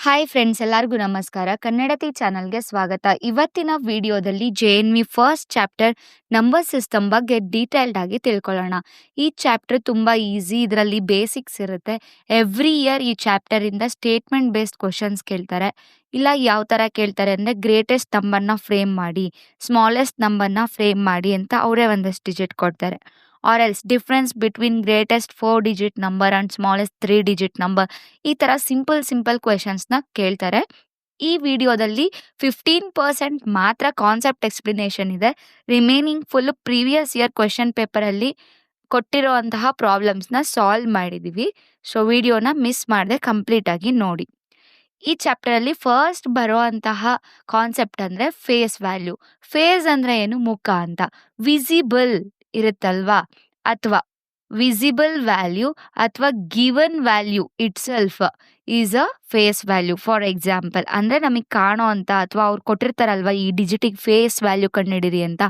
Hi friends, ಎಲ್ಲರಿಗೂ ನಮಸ್ಕಾರ. ಕನ್ನಡತಿ ಚಾನಲ್ಗೆ ಸ್ವಾಗತ. ಇವತ್ತಿನ ವಿಡಿಯೋದಲ್ಲಿ JNV first chapter number system ಬಗ್ಗೆ ಡೀಟೇಲ್ಡ್ ಆಗಿ ತಿಳ್ಕೊಳ್ಳೋಣ. ಈ ಚಾಪ್ಟರ್ ತುಂಬ ಈಸಿ, ಇದರಲ್ಲಿ ಬೇಸಿಕ್ಸ್ ಇರುತ್ತೆ. ಎವ್ರಿ ಇಯರ್ ಈ ಚಾಪ್ಟರಿಂದ ಸ್ಟೇಟ್ಮೆಂಟ್ ಬೇಸ್ಡ್ ಕ್ವಶನ್ಸ್ ಕೇಳ್ತಾರೆ. ಇಲ್ಲ ಯಾವ ಥರ ಕೇಳ್ತಾರೆ ಅಂದರೆ ಗ್ರೇಟೆಸ್ಟ್ ನಂಬರ್ನ ಫ್ರೇಮ್ ಮಾಡಿ, ಸ್ಮಾಲೆಸ್ಟ್ ನಂಬರ್ನ ಫ್ರೇಮ್ ಮಾಡಿ ಅಂತ ಅವರೇ ಒಂದಷ್ಟು ಡಿಜಿಟ್ ಕೊಡ್ತಾರೆ. Or else difference between greatest 4 digit number and smallest 3 digit number, ಈ ಥರ ಸಿಂಪಲ್ ಕ್ವೆಶನ್ಸ್ನ ಕೇಳ್ತಾರೆ. ಈ ವಿಡಿಯೋದಲ್ಲಿ 15% ಮಾತ್ರ ಕಾನ್ಸೆಪ್ಟ್ ಎಕ್ಸ್ಪ್ಲನೇಷನ್ ಇದೆ. Remaining full previous year question ಪೇಪರಲ್ಲಿ ಕೊಟ್ಟಿರುವಂತಹ ಪ್ರಾಬ್ಲಮ್ಸ್ನ ಸಾಲ್ವ್ ಮಾಡಿದ್ದೀವಿ. ಸೊ ವಿಡಿಯೋನ ಮಿಸ್ ಮಾಡದೆ ಕಂಪ್ಲೀಟಾಗಿ ನೋಡಿ. ಈ ಚಾಪ್ಟರಲ್ಲಿ ಫಸ್ಟ್ ಬರುವಂತಹ ಕಾನ್ಸೆಪ್ಟ್ ಅಂದರೆ ಫೇಸ್ ವ್ಯಾಲ್ಯೂ. ಫೇಸ್ ಅಂದರೆ ಏನು? ಮುಖ ಅಂತ. ವಿಸಿಬಲ್ ಇರುತ್ತಲ್ವಾ, ಅಥವಾ ವಿಸಿಬಲ್ ವ್ಯಾಲ್ಯೂ ಅಥವಾ given value itself is a face value. For example ಅಂದರೆ ನಮಗೆ ಕಾಣೋ ಅಂತ ಅಥವಾ ಅವ್ರು ಕೊಟ್ಟಿರ್ತಾರಲ್ವ ಈ ಡಿಜಿಟಿಗೆ ಫೇಸ್ ವ್ಯಾಲ್ಯೂ ಕಂಡುಹಿಡಿರಿ ಅಂತ,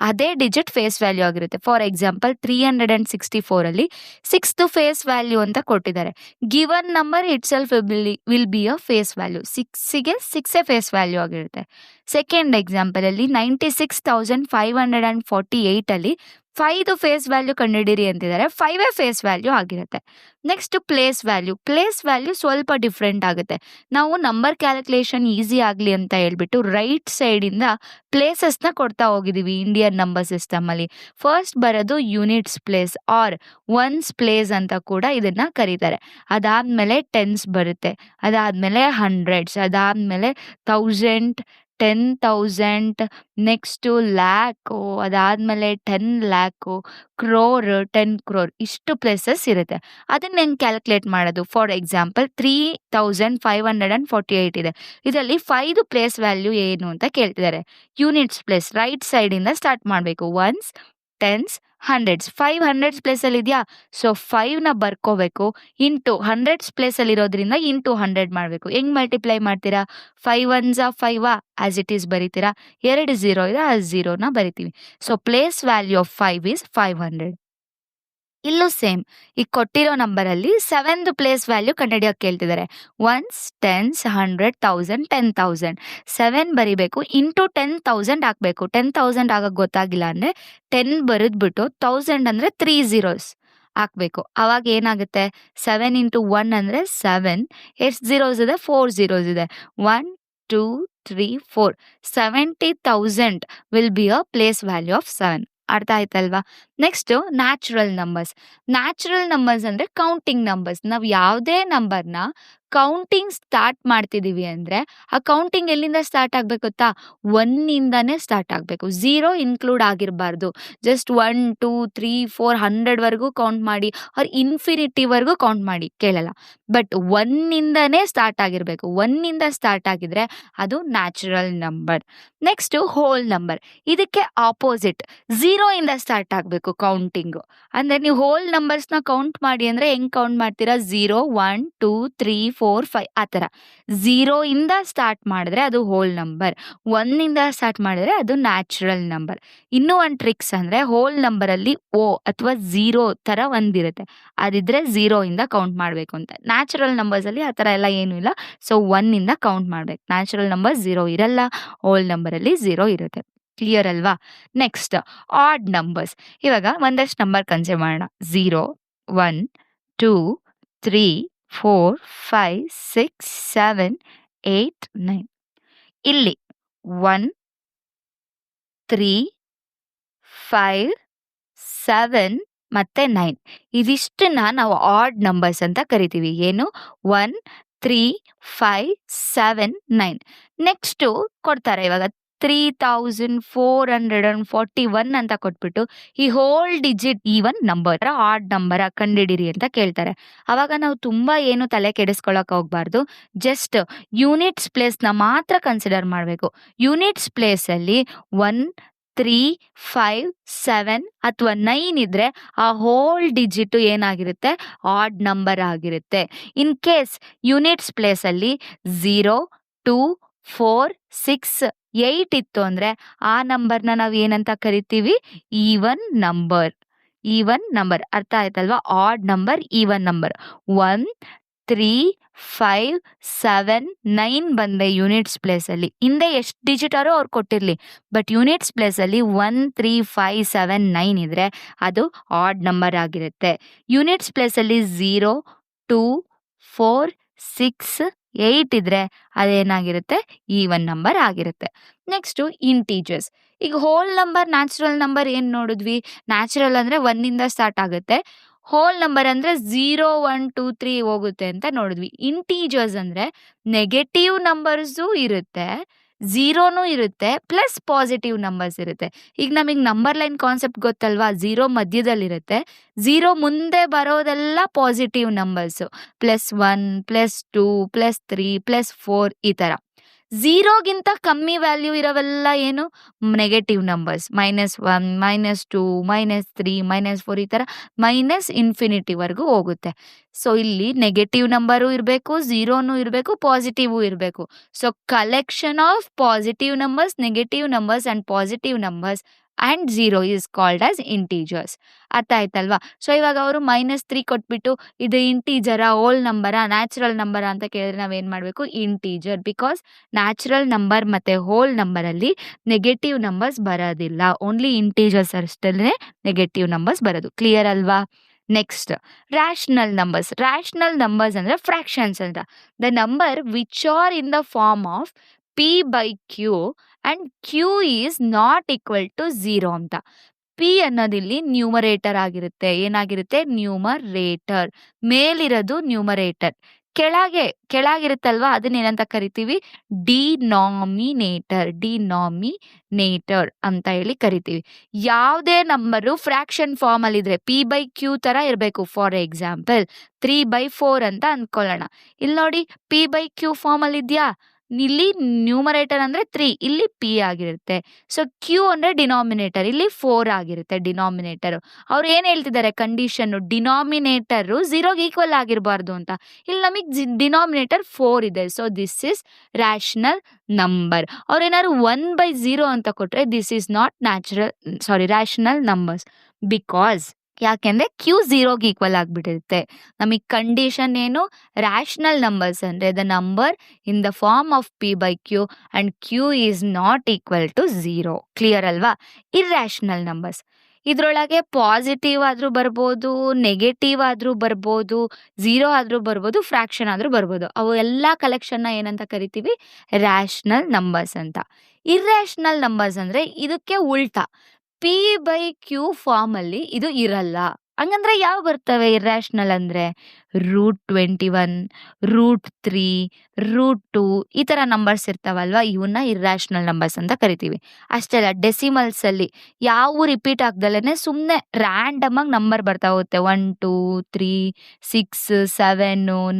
ಅದೇ ಡಿಜಿಟ್ ಫೇಸ್ ವ್ಯಾಲ್ಯೂ ಆಗಿರುತ್ತೆ. For example 364 sixth face value ಅಂತ ಕೊಟ್ಟಿದ್ದಾರೆ. Given number itself will be a face value. 6ಗೆ 6 ಫೇಸ್ ವ್ಯಾಲ್ಯೂ ಆಗಿರುತ್ತೆ. ಸೆಕೆಂಡ್ ಎಕ್ಸಾಂಪಲಲ್ಲಿ 96,548 5 ಫೇಸ್ ವ್ಯಾಲ್ಯೂ ಕಂಡುಹಿಡಿರಿ ಅಂತಿದ್ದಾರೆ. 5 ಫೇಸ್ ವ್ಯಾಲ್ಯೂ ಆಗಿರುತ್ತೆ. Next place value. Place value ಸ್ವಲ್ಪ ಡಿಫ್ರೆಂಟ್ ಆಗುತ್ತೆ. ನಾವು ನಂಬರ್ ಕ್ಯಾಲ್ಕುಲೇಷನ್ ಈಸಿ ಆಗಲಿ ಅಂತ ಹೇಳ್ಬಿಟ್ಟು ರೈಟ್ ಸೈಡಿಂದ ಪ್ಲೇಸಸ್ನ ಕೊಡ್ತಾ ಹೋಗಿದ್ದೀವಿ ಇಂಡಿಯನ್ ನಂಬರ್ ಸಿಸ್ಟಮಲ್ಲಿ. ಫಸ್ಟ್ ಬರೋದು units place or ones place ಅಂತ ಕೂಡ ಇದನ್ನು ಕರೀತಾರೆ. ಅದಾದಮೇಲೆ ಟೆನ್ಸ್ ಬರುತ್ತೆ, ಅದಾದಮೇಲೆ ಹಂಡ್ರೆಡ್ಸ್, ಅದಾದಮೇಲೆ 1000, 10,000, ನೆಕ್ಸ್ಟು ಲ್ಯಾಕು, ಅದಾದಮೇಲೆ 10 ಲ್ಯಾಕು, ಕ್ರೋರ್, 10 ಕ್ರೋರ್, ಇಷ್ಟು ಪ್ಲೇಸಸ್ ಇರುತ್ತೆ. ಅದನ್ನ ಹೆಂಗೆ ಕ್ಯಾಲ್ಕುಲೇಟ್ ಮಾಡೋದು? ಫಾರ್ ಎಕ್ಸಾಂಪಲ್ 3,548 ಇದೆ. ಇದರಲ್ಲಿ 5 ಪ್ಲೇಸ್ ವ್ಯಾಲ್ಯೂ ಏನು ಅಂತ ಕೇಳ್ತಿದ್ದಾರೆ. ಯೂನಿಟ್ಸ್ ಪ್ಲೇಸ್ ರೈಟ್ ಸೈಡಿಂದ ಸ್ಟಾರ್ಟ್ ಮಾಡಬೇಕು. Once, tens, hundreds. 5 ಹಂಡ್ರೆಡ್ಸ್ ಪ್ಲೇಸಲ್ಲಿ ಇದೆಯಾ, ಸೊ 5ನ ಬರ್ಕೋಬೇಕು. ಇಂಟು ಹಂಡ್ರೆಡ್ಸ್ ಪ್ಲೇಸಲ್ಲಿ ಇರೋದ್ರಿಂದ ಇಂಟು 100 ಮಾಡಬೇಕು. ಹೆಂಗೆ ಮಲ್ಟಿಪ್ಲೈ ಮಾಡ್ತೀರಾ? 5 1s 5 ಆಸ್ ಇಟ್ ಈಸ್ ಬರೀತೀರಾ. 2 0 ಇದೆ, ಆ 0ನ ಬರಿತೀವಿ. So place value of 5 is 500. ಇಲ್ಲೂ ಸೇಮ್, ಈಗ ಕೊಟ್ಟಿರೋ ನಂಬರಲ್ಲಿ 7th ಪ್ಲೇಸ್ ವ್ಯಾಲ್ಯೂ ಕಂಡುಹಿಡಿಯೋಕೆ ಕೇಳ್ತಿದ್ದಾರೆ. Once, tens, 100, 1000, 10,000. 7 ಬರಿಬೇಕು, ಇಂಟು 10,000 ಹಾಕಬೇಕು. 10,000 ಆಗೋಕ್ಕೆ ಗೊತ್ತಾಗಿಲ್ಲ ಅಂದರೆ 10 ಬರೆದ್ಬಿಟ್ಟು 1000 ಅಂದರೆ 3 zeros ಹಾಕಬೇಕು. ಅವಾಗ ಏನಾಗುತ್ತೆ? 7 ಇಂಟು 1 ಅಂದರೆ 7. ಎಷ್ಟು ಝೀರೋಸ್ ಇದೆ? 4 zeros ಇದೆ. 1 2 3 4 70,000 will be a place value of 7. ಅರ್ಥ ಆಯ್ತಲ್ವಾ? Next natural numbers. Natural numbers ಅಂದರೆ ಕೌಂಟಿಂಗ್ ನಂಬರ್ಸ್. ನಾವು ಯಾವುದೇ ನಂಬರ್ನ ಕೌಂಟಿಂಗ್ ಸ್ಟಾರ್ಟ್ ಮಾಡ್ತಿದ್ದೀವಿ ಅಂದರೆ ಆ ಕೌಂಟಿಂಗ್ ಎಲ್ಲಿಂದ ಸ್ಟಾರ್ಟ್ ಆಗಬೇಕು ಗೊತ್ತಾ? 1ಇಂದನೇ ಸ್ಟಾರ್ಟ್ ಆಗಬೇಕು. 0 ಇನ್ಕ್ಲೂಡ್ ಆಗಿರಬಾರ್ದು. ಜಸ್ಟ್ 1 2 3 4 100ವರೆಗೂ ಕೌಂಟ್ ಮಾಡಿ, ಅವ್ರು ಇನ್ಫಿನಿಟಿವರೆಗೂ ಕೌಂಟ್ ಮಾಡಿ ಕೇಳಲ್ಲ. ಬಟ್ 1ಇಂದನೇ ಸ್ಟಾರ್ಟ್ ಆಗಿರಬೇಕು. 1ಇಂದ ಸ್ಟಾರ್ಟ್ ಆಗಿದ್ರೆ ಅದು natural number. Next whole number. ಇದಕ್ಕೆ ಆಪೋಸಿಟ್, 0ಇಂದ ಸ್ಟಾರ್ಟ್ ಆಗಬೇಕು ಕೌಂಟಿಂಗು. ಅಂದರೆ ನೀವು ಹೋಲ್ ನಂಬರ್ಸ್ನ ಕೌಂಟ್ ಮಾಡಿ ಅಂದರೆ ಹೆಂಗೆ ಕೌಂಟ್ ಮಾಡ್ತೀರಾ? 0 1 2 3 4 5 ಆ ಥರ. 0ಇಂದ ಸ್ಟಾರ್ಟ್ ಮಾಡಿದ್ರೆ ಅದು ಹೋಲ್ ನಂಬರ್, 1ಇಂದ ಸ್ಟಾರ್ಟ್ ಮಾಡಿದ್ರೆ ಅದು ನ್ಯಾಚುರಲ್ ನಂಬರ್. ಇನ್ನೂ ಒಂದು ಟ್ರಿಕ್ಸ್ ಅಂದರೆ ಹೋಲ್ ನಂಬರಲ್ಲಿ ಓ ಅಥವಾ 0 ಥರ ಒಂದಿರುತ್ತೆ, ಅದಿದ್ರೆ 0ಇಂದ ಕೌಂಟ್ ಮಾಡಬೇಕು ಅಂತ. ನ್ಯಾಚುರಲ್ ನಂಬರ್ಸಲ್ಲಿ ಆ ಥರ ಎಲ್ಲ ಏನೂ ಇಲ್ಲ. ಸೊ 1ಇಂದ ಕೌಂಟ್ ಮಾಡಬೇಕು. ನ್ಯಾಚುರಲ್ ನಂಬರ್ 0 ಇರಲ್ಲ, ಹೋಲ್ ನಂಬರಲ್ಲಿ 0 ಇರುತ್ತೆ. ಕ್ಲಿಯರ್ ಅಲ್ವಾ? Next add numbers. ಇವಾಗ ಒಂದಷ್ಟು ನಂಬರ್ ಕನ್ಸಿಡರ್ ಮಾಡೋಣ. 0 1 2 3 4 5 6 7 8 9. ಇಲ್ಲಿ 1 3 5 7 ಮತ್ತೆ 9, ಇದಿಷ್ಟನ್ನ ನಾವು ಆಡ್ ನಂಬರ್ಸ್ ಅಂತ ಕರಿತೀವಿ. ಏನು? 1 3 5 7 9. ನೆಕ್ಸ್ಟು ಕೊಡ್ತಾರೆ ಇವಾಗ 3,441 ಅಂತ ಕೊಟ್ಬಿಟ್ಟು ಈ whole digit even number odd number ಕಂಡುಹಿಡಿರಿ ಅಂತ ಕೇಳ್ತಾರೆ. ಅವಾಗ ನಾವು ತುಂಬ ಏನು ತಲೆ ಕೆಡಿಸ್ಕೊಳಕ್ಕೆ ಹೋಗ್ಬಾರ್ದು. ಜಸ್ಟ್ ಯೂನಿಟ್ಸ್ ಪ್ಲೇಸ್ನ ಮಾತ್ರ ಕನ್ಸಿಡರ್ ಮಾಡಬೇಕು. ಯೂನಿಟ್ಸ್ ಪ್ಲೇಸಲ್ಲಿ 1 3 5 7 ಅಥವಾ 9 ಇದ್ರೆ ಆ ಹೋಲ್ ಡಿಜಿಟ್ ಏನಾಗಿರುತ್ತೆ? ಆಡ್ ನಂಬರ್ ಆಗಿರುತ್ತೆ. ಇನ್ ಕೇಸ್ ಯೂನಿಟ್ಸ್ ಪ್ಲೇಸಲ್ಲಿ 0 2 4 6 8 ಇತ್ತು ಅಂದರೆ ಆ ನಂಬರ್ನ ನಾವು ಏನಂತ ಕರಿತೀವಿ? Even number. ಈವನ್ ನಂಬರ್ ಅರ್ಥ ಆಯ್ತಲ್ವಾ? Add number, even number. 1 3, 5, 7, 9 ಬಂದೆ ಯೂನಿಟ್ಸ್ ಪ್ಲೇಸಲ್ಲಿ. ಹಿಂದೆ ಎಷ್ಟು ಡಿಜಿಟಾರೋ ಅವ್ರು ಕೊಟ್ಟಿರಲಿ, ಬಟ್ ಯೂನಿಟ್ಸ್ ಪ್ಲೇಸಲ್ಲಿ 1, 3, 5, 7, 9 ಇದ್ರೆ ಅದು ಆಡ್ ನಂಬರ್ ಆಗಿರುತ್ತೆ. ಯೂನಿಟ್ಸ್ ಪ್ಲೇಸಲ್ಲಿ 0, 2, 4, 6, 8 ಇದ್ರೆ ಅದೇನಾಗಿರುತ್ತೆ, ಈವನ್ ನಂಬರ್ ಆಗಿರುತ್ತೆ. Next integers. ಈಗ ಹೋಲ್ ನಂಬರ್, ನ್ಯಾಚುರಲ್ ನಂಬರ್ ಏನು ನೋಡಿದ್ವಿ? ನ್ಯಾಚುರಲ್ ಅಂದರೆ 1ಇಂದ ಸ್ಟಾರ್ಟ್ ಆಗುತ್ತೆ, ಹೋಲ್ ನಂಬರ್ ಅಂದರೆ 0, 1, 2, 3 ಹೋಗುತ್ತೆ ಅಂತ ನೋಡಿದ್ವಿ. ಇಂಟೀಜರ್ಸ್ ಅಂದರೆ ನೆಗೆಟಿವ್ ನಂಬರ್ಸು ಇರುತ್ತೆ, ಝೀರೋನೂ ಇರುತ್ತೆ, ಪ್ಲಸ್ ಪಾಸಿಟಿವ್ ನಂಬರ್ಸ್ ಇರುತ್ತೆ. ಈಗ ನಮಗೆ ನಂಬರ್ ಲೈನ್ ಕಾನ್ಸೆಪ್ಟ್ ಗೊತ್ತಲ್ವಾ? 0 ಮಧ್ಯದಲ್ಲಿರುತ್ತೆ, 0 ಮುಂದೆ ಬರೋದೆಲ್ಲ ಪಾಸಿಟಿವ್ ನಂಬರ್ಸು, +1, +2, +3, +4 ಈ ಥರ. 0ಗಿಂತ ಕಮ್ಮಿ ವ್ಯಾಲ್ಯೂ ಇರೋವೆಲ್ಲ ಏನು? ನೆಗೆಟಿವ್ ನಂಬರ್ಸ್, -1, -2, -3, -4 ಈ ಥರ ಮೈನಸ್ ಇನ್ಫಿನಿಟಿವರೆಗೂ ಹೋಗುತ್ತೆ. ಸೊ ಇಲ್ಲಿ ನೆಗೆಟಿವ್ ನಂಬರು ಇರಬೇಕು, ಝೀರೋನೂ ಇರಬೇಕು, ಪಾಸಿಟಿವು ಇರಬೇಕು. So collection of positive numbers, negative numbers and positive numbers and 0 is called as integers. ಅರ್ಥ ಆಯ್ತಲ್ವಾ? ಸೊ ಇವಾಗ ಅವರು -3 ಕೊಟ್ಬಿಟ್ಟು ಇದು ಇಂಟೀಜರಾ, ಹೋಲ್ ನಂಬರಾ, ನ್ಯಾಚುರಲ್ ನಂಬರಾ ಅಂತ ಕೇಳಿದ್ರೆ ನಾವೇನು ಮಾಡಬೇಕು? ಇಂಟೀಜರ್. ಬಿಕಾಸ್ ನ್ಯಾಚುರಲ್ ನಂಬರ್ ಮತ್ತು ಹೋಲ್ ನಂಬರಲ್ಲಿ ನೆಗೆಟಿವ್ ನಂಬರ್ಸ್ ಬರೋದಿಲ್ಲ, ಓನ್ಲಿ ಇಂಟೀಜರ್ಸ್ ಅಷ್ಟೇ ನೆಗೆಟಿವ್ ನಂಬರ್ಸ್ ಬರೋದು. ಕ್ಲಿಯರ್ ಅಲ್ವಾ? Next rational numbers. Rational numbers ಅಂದರೆ ಫ್ರ್ಯಾಕ್ಷನ್ಸ್ ಅಂತ. The number which are in the form of P/Q and Q is not equal to 0 ಅಂತ. P ಅನ್ನೋದಿಲ್ಲಿ numerator ಆಗಿರುತ್ತೆ. ಏನಾಗಿರುತ್ತೆ? ನ್ಯೂಮರೇಟರ್. ಮೇಲಿರೋದು ನ್ಯೂಮರೇಟರ್, ಕೆಳಗಿರುತ್ತಲ್ವಾ ಅದನ್ನೇನಂತ ಕರಿತೀವಿ? ಡಿನಾಮಿನೇಟರ್ ಅಂತ ಹೇಳಿ ಕರಿತೀವಿ. ಯಾವುದೇ ನಂಬರು ಫ್ರ್ಯಾಕ್ಷನ್ ಫಾರ್ಮಲ್ಲಿದ್ರೆ P/Q ಥರ ಇರಬೇಕು. ಫಾರ್ ಎಕ್ಸಾಂಪಲ್ 3/4 ಅಂತ ಅಂದ್ಕೊಳ್ಳೋಣ. ಇಲ್ಲಿ ನೋಡಿ P/Q ಫಾರ್ಮಲ್ಲಿದೆಯಾ? ಇಲ್ಲಿ ನ್ಯೂಮರೇಟರ್ ಅಂದರೆ 3, ಇಲ್ಲಿ P ಆಗಿರುತ್ತೆ. ಸೊ Q ಅಂದರೆ ಡಿನಾಮಿನೇಟರ್, ಇಲ್ಲಿ 4 ಆಗಿರುತ್ತೆ ಡಿನಾಮಿನೇಟರು. ಅವ್ರು ಏನು ಹೇಳ್ತಿದ್ದಾರೆ? ಕಂಡೀಷನ್ನು ಡಿನಾಮಿನೇಟರು 0ಗೆ ಈಕ್ವಲ್ ಆಗಿರಬಾರ್ದು ಅಂತ. ಇಲ್ಲಿ ನಮಗೆ ಡಿನಾಮಿನೇಟರ್ 4 ಇದೆ. So this is rational number. ಅವ್ರೇನಾದ್ರು 1/0 ಅಂತ ಕೊಟ್ಟರೆ this is not rational numbers. Because ಯಾಕೆಂದರೆ Q 0ಗೆ ಈಕ್ವಲ್ ಆಗಿಬಿಟ್ಟಿರುತ್ತೆ. ನಮಗೆ ಕಂಡೀಷನ್ ಏನು? ರ್ಯಾಷನಲ್ ನಂಬರ್ಸ್ ಅಂದರೆ the number in the form of P/Q and Q is not equal to 0. Clear ಅಲ್ವಾ? ಇರ್ರ್ಯಾಷನಲ್ ನಂಬರ್ಸ್ ಇದರೊಳಗೆ ಪಾಸಿಟಿವ್ ಆದರೂ ಬರ್ಬೋದು, ನೆಗೆಟಿವ್ ಆದರೂ ಬರ್ಬೋದು, 0 ಆದರೂ ಬರ್ಬೋದು, ಫ್ರ್ಯಾಕ್ಷನ್ ಆದರೂ ಬರ್ಬೋದು. ಅವು ಎಲ್ಲ ಕಲೆಕ್ಷನ್ನ ಏನಂತ ಕರಿತೀವಿ? ರ್ಯಾಷನಲ್ ನಂಬರ್ಸ್ ಅಂತ. ಇರ್ರ್ಯಾಷನಲ್ ನಂಬರ್ಸ್ ಅಂದರೆ ಇದಕ್ಕೆ ಉಲ್ಟಾ, P/Q ಫಾರ್ಮಲ್ಲಿ ಇದು ಇರಲ್ಲ. ಹಂಗಂದ್ರೆ ಯಾವ ಬರ್ತವೆ ಇರ್ರ್ಯಾಷನಲ್ ಅಂದರೆ? √21, √3, √2 ಈ ಥರ ನಂಬರ್ಸ್ ಇರ್ತಾವಲ್ವ, ಇವನ್ನ ಇರ್ರ್ಯಾಷನಲ್ ನಂಬರ್ಸ್ ಅಂತ ಕರಿತೀವಿ. ಅಷ್ಟೇ ಅಲ್ಲ, ಡೆಸಿಮಲ್ಸಲ್ಲಿ ಯಾವ ರಿಪೀಟ್ ಆಗ್ದಲೇ ಸುಮ್ಮನೆ ರ್ಯಾಂಡಮಾಗಿ ನಂಬರ್ ಬರ್ತಾ ಹೋಗುತ್ತೆ. 1, 2, 3, 6, 7,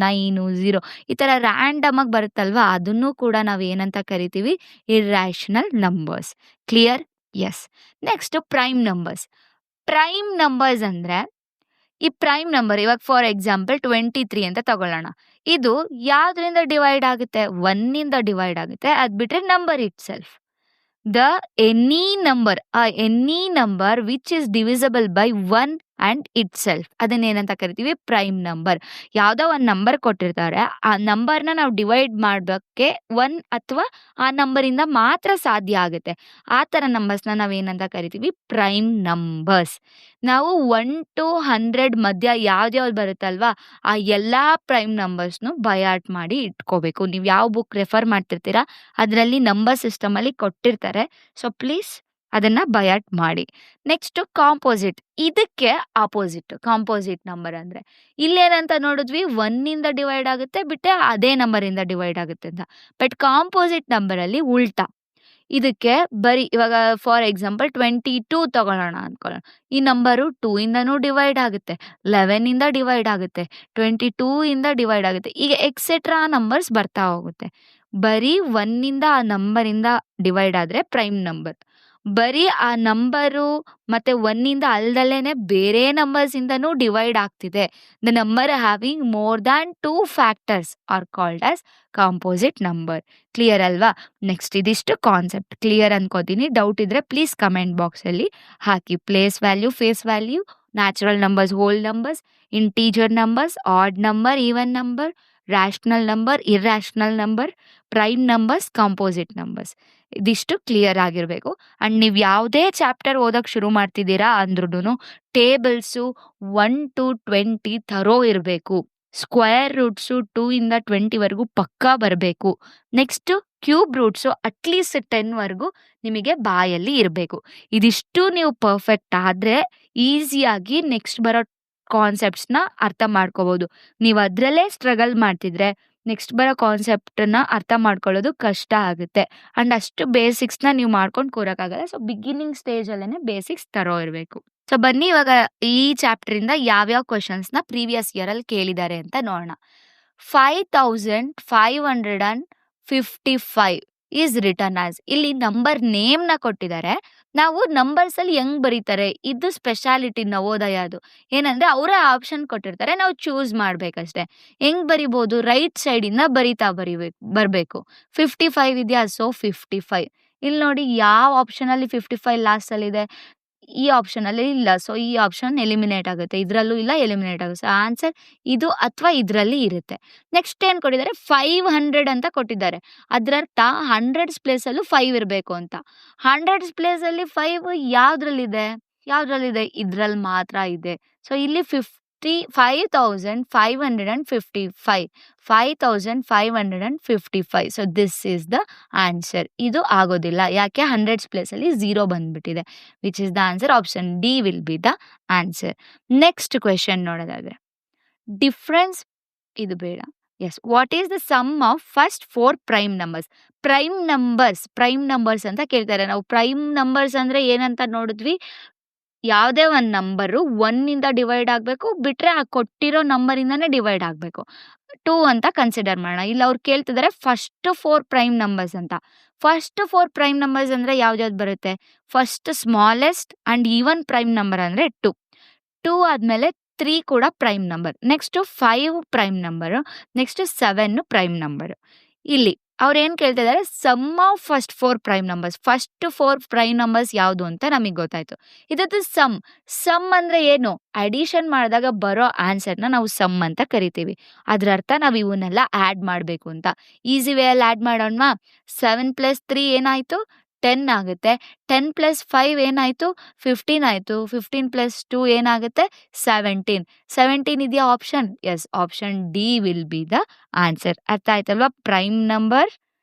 9, 0 ಈ ಥರ ರ್ಯಾಂಡಮಾಗಿ ಬರುತ್ತಲ್ವ, ಅದನ್ನು ಕೂಡ ನಾವು ಏನಂತ ಕರಿತೀವಿ? Irrational numbers. Clear? Yes. Next prime numbers. Prime numbers ಅಂದರೆ ಈ ಪ್ರೈಮ್ ನಂಬರ್ ಇವಾಗ ಫಾರ್ ಎಕ್ಸಾಂಪಲ್ 23 ಅಂತ ತಗೊಳ್ಳೋಣ. ಇದು ಯಾವುದರಿಂದ ಡಿವೈಡ್ ಆಗುತ್ತೆ? 1ಇಂದ ಡಿವೈಡ್ ಆಗುತ್ತೆ. ಅದು ಬಿಟ್ಟರೆ number itself. Any number which is divisible by 1 and itself ಅದನ್ನೇನಂತ ಕರಿತೀವಿ? Prime number. ಯಾವುದೋ ಒಂದು ನಂಬರ್ ಕೊಟ್ಟಿರ್ತಾರೆ, ಆ ನಂಬರ್ನ ನಾವು ಡಿವೈಡ್ ಮಾಡೋಕ್ಕೆ 1 ಅಥವಾ ಆ ನಂಬರಿಂದ ಮಾತ್ರ ಸಾಧ್ಯ ಆಗುತ್ತೆ. ಆ ಥರ ನಂಬರ್ಸ್ನ ನಾವೇನಂತ ಕರಿತೀವಿ? Prime numbers. ನಾವು 1 to 100 ಮಧ್ಯ ಯಾವ್ದ್ಯಾವ್ದು ಬರುತ್ತಲ್ವಾ, ಆ ಎಲ್ಲ ಪ್ರೈಮ್ ನಂಬರ್ಸ್ನು ಬಯಾಟ್ ಮಾಡಿ ಇಟ್ಕೋಬೇಕು. ನೀವು ಯಾವ ಬುಕ್ ರೆಫರ್ ಮಾಡ್ತಿರ್ತೀರಾ ಅದರಲ್ಲಿ ನಂಬರ್ ಸಿಸ್ಟಮಲ್ಲಿ ಕೊಟ್ಟಿರ್ತಾರೆ. ಸೊ ಪ್ಲೀಸ್ ಅದನ್ನು ಬಯಾಟ್ ಮಾಡಿ. Next composite. ಇದಕ್ಕೆ ಆಪೋಸಿಟ್ ಕಾಂಪೋಸಿಟ್ ನಂಬರ್ ಅಂದರೆ ಇಲ್ಲೇನಂತ ನೋಡಿದ್ವಿ? 1ಇಂದ ಡಿವೈಡ್ ಆಗುತ್ತೆ, ಬಿಟ್ಟೆ ಅದೇ ನಂಬರಿಂದ ಡಿವೈಡ್ ಆಗುತ್ತೆ ಅಂತ. ಬಟ್ ಕಾಂಪೋಸಿಟ್ ನಂಬರಲ್ಲಿ ಉಲ್ಟಾ. ಇದಕ್ಕೆ ಬರೀ ಇವಾಗ ಫಾರ್ ಎಕ್ಸಾಂಪಲ್ 22 ತಗೊಳ್ಳೋಣ ಅಂದ್ಕೊಳ್ಳೋಣ. ಈ ನಂಬರು 2ಇಂದನೂ ಡಿವೈಡ್ ಆಗುತ್ತೆ, 11ಇಂದ ಡಿವೈಡ್ ಆಗುತ್ತೆ, 22ಇಂದ ಡಿವೈಡ್ ಆಗುತ್ತೆ, ಈಗ ಎಕ್ಸೆಟ್ರಾ ನಂಬರ್ಸ್ ಬರ್ತಾ ಹೋಗುತ್ತೆ. ಬರೀ 1ಇಂದ ಆ ನಂಬರಿಂದ ಡಿವೈಡ್ ಆದರೆ ಪ್ರೈಮ್ ನಂಬರ್. ಬರೀ ಆ ನಂಬರು ಮತ್ತು 1ಇಂದ ಅಲ್ದಲ್ಲೇ ಬೇರೆ ನಂಬರ್ಸಿಂದನೂ ಡಿವೈಡ್ ಆಗ್ತಿದೆ. The number having more than 2 factors are called as composite number. Clear ಅಲ್ವಾ? ನೆಕ್ಸ್ಟ್ ಇದಿಷ್ಟು ಕಾನ್ಸೆಪ್ಟ್ ಕ್ಲಿಯರ್ ಅನ್ಕೋತೀನಿ. ಡೌಟ್ ಇದ್ದರೆ ಪ್ಲೀಸ್ ಕಮೆಂಟ್ ಬಾಕ್ಸಲ್ಲಿ ಹಾಕಿ. Place value, face value, natural numbers, whole numbers, integer numbers, odd number, even number, rational number, irrational number, prime numbers, composite numbers. ಇದಿಷ್ಟು clear ಆಗಿರಬೇಕು. And ನೀವು ಯಾವುದೇ ಚಾಪ್ಟರ್ ಓದೋಕ್ಕೆ ಶುರು ಮಾಡ್ತಿದ್ದೀರಾ ಅಂದ್ರೂ ಟೇಬಲ್ಸು 1 to 20 ಥರೋ ಇರಬೇಕು. ಸ್ಕ್ವೇರ್ ರೂಟ್ಸು 2 ಇಂದ 20ವರೆಗೂ ಪಕ್ಕಾ ಬರಬೇಕು. ನೆಕ್ಸ್ಟು ಕ್ಯೂಬ್ ರೂಟ್ಸು ಅಟ್ಲೀಸ್ಟ್ 10ವರೆಗೂ ನಿಮಗೆ ಬಾಯಲ್ಲಿ ಇರಬೇಕು. ಇದಿಷ್ಟು ನೀವು ಪರ್ಫೆಕ್ಟ್ ಆದರೆ ಈಸಿಯಾಗಿ ನೆಕ್ಸ್ಟ್ ಬರೋ ಕಾನ್ಸೆಪ್ಟ್ಸ್ನ ಅರ್ಥ ಮಾಡ್ಕೋಬೋದು. ನೀವು ಅದರಲ್ಲೇ ಸ್ಟ್ರಗಲ್ ಮಾಡ್ತಿದ್ರೆ ನೆಕ್ಸ್ಟ್ ಬರೋ ಕಾನ್ಸೆಪ್ಟನ್ನ ಅರ್ಥ ಮಾಡ್ಕೊಳ್ಳೋದು ಕಷ್ಟ ಆಗುತ್ತೆ. ಆ್ಯಂಡ್ ಅಷ್ಟು ಬೇಸಿಕ್ಸ್ನ ನೀವು ಮಾಡ್ಕೊಂಡು ಕೂರೋಕ್ಕಾಗಲ್ಲ. ಸೊ ಬಿಗಿನಿಂಗ್ ಸ್ಟೇಜಲ್ಲೇ ಬೇಸಿಕ್ಸ್ ತರೋ ಇರಬೇಕು. ಸೊ ಬನ್ನಿ ಇವಾಗ ಈ ಚಾಪ್ಟರಿಂದ ಯಾವ್ಯಾವ ಕ್ವಶನ್ಸ್ನ ಪ್ರೀವಿಯಸ್ ಇಯರಲ್ಲಿ ಕೇಳಿದ್ದಾರೆ ಅಂತ ನೋಡೋಣ. 5555 ಈಸ್ ರಿಟರ್ನ್ ಆಸ್. ಇಲ್ಲಿ ನಂಬರ್ ನೇಮ್ನ ಕೊಟ್ಟಿದ್ದಾರೆ. ನಾವು ನಂಬರ್ಸಲ್ಲಿ ಹೆಂಗ್ ಬರೀತಾರೆ, ಇದು ಸ್ಪೆಷಾಲಿಟಿ ನವೋದಯದು. ಏನಂದ್ರೆ ಅವರೇ ಆಪ್ಷನ್ ಕೊಟ್ಟಿರ್ತಾರೆ, ನಾವು ಚೂಸ್ ಮಾಡ್ಬೇಕಷ್ಟೆ. ಹೆಂಗ್ ಬರಿಬೋದು, ರೈಟ್ ಸೈಡಿಂದ ಬರಬೇಕು. 55 ಇದೆಯಾ, ಸೊ 55. ಇಲ್ಲಿ ನೋಡಿ ಯಾವ ಆಪ್ಷನಲ್ಲಿ 55 ಲಾಸ್ಟಲ್ಲಿದೆ, ಈ ಆಪ್ಷನಲ್ಲಿ ಇಲ್ಲ. ಸೊ ಈ ಆಪ್ಷನ್ ಎಲಿಮಿನೇಟ್ ಆಗುತ್ತೆ, ಇದರಲ್ಲೂ ಇಲ್ಲ, ಎಲಿಮಿನೇಟ್ ಆಗುತ್ತೆ. ಸೊ ಆನ್ಸರ್ ಇದು ಅಥವಾ ಇದರಲ್ಲಿ ಇರುತ್ತೆ. ನೆಕ್ಸ್ಟ್ ಏನು ಕೊಟ್ಟಿದ್ದಾರೆ, 500 ಅಂತ ಕೊಟ್ಟಿದ್ದಾರೆ. ಅದರರ್ಥ 100s ಪ್ಲೇಸಲ್ಲೂ 5 ಇರಬೇಕು ಅಂತ. 100s ಪ್ಲೇಸಲ್ಲಿ 5 ಯಾವುದ್ರಲ್ಲಿದೆ, ಇದರಲ್ಲಿ ಮಾತ್ರ ಇದೆ. ಸೊ ಇಲ್ಲಿ 5555. 5555. So this is the answer. ಇದು ಆಗೋದಿಲ್ಲ, ಯಾಕೆ 100s ಪ್ಲೇಸಲ್ಲಿ 0 ಬಂದ್ಬಿಟ್ಟಿದೆ. Which is the answer, option D will be the answer. Next question ನೋಡೋದಾದ್ರೆ, ಡಿಫ್ರೆನ್ಸ್, ಇದು ಬೇಡ. Yes, what is the sum of first 4 prime numbers? Prime numbers ಅಂತ ಕೇಳ್ತಾರೆ. ನಾವು ಪ್ರೈಮ್ ನಂಬರ್ಸ್ ಅಂದ್ರೆ ಏನಂತ ನೋಡಿದ್ವಿ, ಯಾವುದೇ ಒಂದು ನಂಬರು 1ಇಂದ ಡಿವೈಡ್ ಆಗಬೇಕು, ಬಿಟ್ರೆ ಆ ಕೊಟ್ಟಿರೋ ನಂಬರಿಂದಾನೇ ಡಿವೈಡ್ ಆಗಬೇಕು. 2 ಅಂತ ಕನ್ಸಿಡರ್ ಮಾಡೋಣ. ಇಲ್ಲಿ ಅವ್ರು ಕೇಳ್ತಿದ್ದಾರೆ ಫಸ್ಟ್ 4 ಪ್ರೈಮ್ ನಂಬರ್ಸ್ ಅಂತ. ಫಸ್ಟ್ 4 ಪ್ರೈಮ್ ನಂಬರ್ಸ್ ಅಂದರೆ ಯಾವ್ದು ಬರುತ್ತೆ, first smallest and even prime number ಅಂದರೆ 2 ಆದಮೇಲೆ 3 ಕೂಡ prime number, next 5 prime number, next 7 prime number. ಇಲ್ಲಿ ಅವ್ರು ಏನು ಕೇಳ್ತಿದ್ದಾರೆ, sum of first 4 prime numbers. First 4 prime numbers ಯಾವುದು ಅಂತ ನಮಗೆ ಗೊತ್ತಾಯ್ತು. ಇದದ್ದು ಸಮ್ ಅಂದರೆ ಏನು, ಅಡಿಷನ್ ಮಾಡಿದಾಗ ಬರೋ ಆನ್ಸರ್ನ ನಾವು ಸಮ್ ಅಂತ ಕರಿತೀವಿ. ಅದರ ಅರ್ಥ ನಾವು ಇವನ್ನೆಲ್ಲ ಆ್ಯಡ್ ಮಾಡಬೇಕು ಅಂತ. ಈಸಿ ವೇಯಲ್ಲಿ ಆ್ಯಡ್ ಮಾಡೋಣ. 7 + 3 ಏನಾಯಿತು, 10 ಆಗುತ್ತೆ. 10 + 5 ಏನಾಯಿತು, 15 ಆಯಿತು. 15 + 2 ಏನಾಗುತ್ತೆ, 17 ಇದೆಯಾ option? Yes, option D will be the answer. ಅರ್ಥ ಆಯ್ತಲ್ವಾ? Prime number,